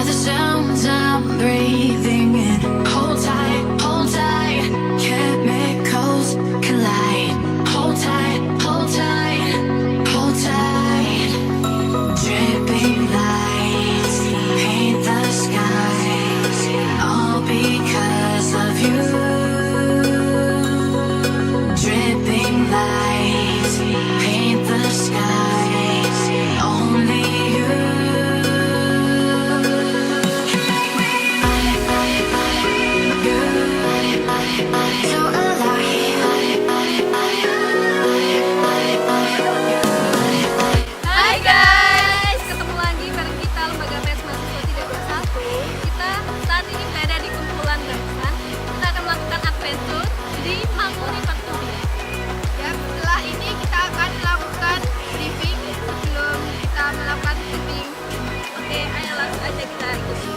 the sounds I'm breathing in. Hold tight, chemicals collide. Hold tight, hold tight, hold tight. Dripping lights paint the skies, all because of you. Dripping lights paint the skies, only you. So Hai guys, ketemu lagi bareng kita Lembaga Pers Mahasiswa Tidak Bersatu. Kita saat ini berada di kumpulan Gabungan. Kita akan melakukan adventure di Mangkuri Factory. Ya, setelah ini kita akan melakukan briefing sebelum kita melakukan briefing. Oke, ayo langsung aja kita ikuti.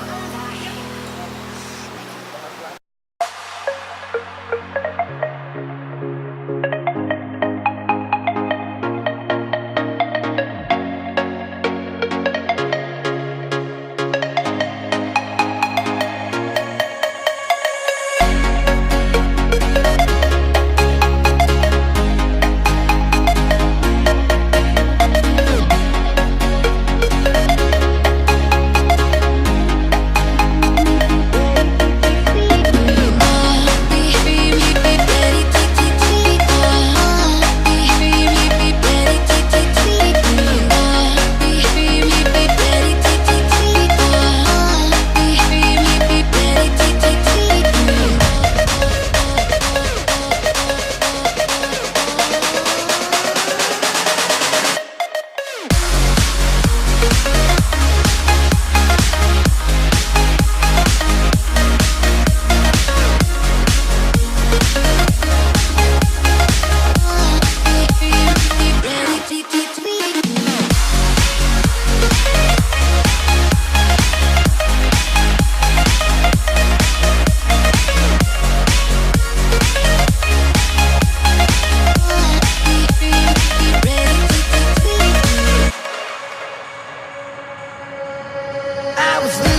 I was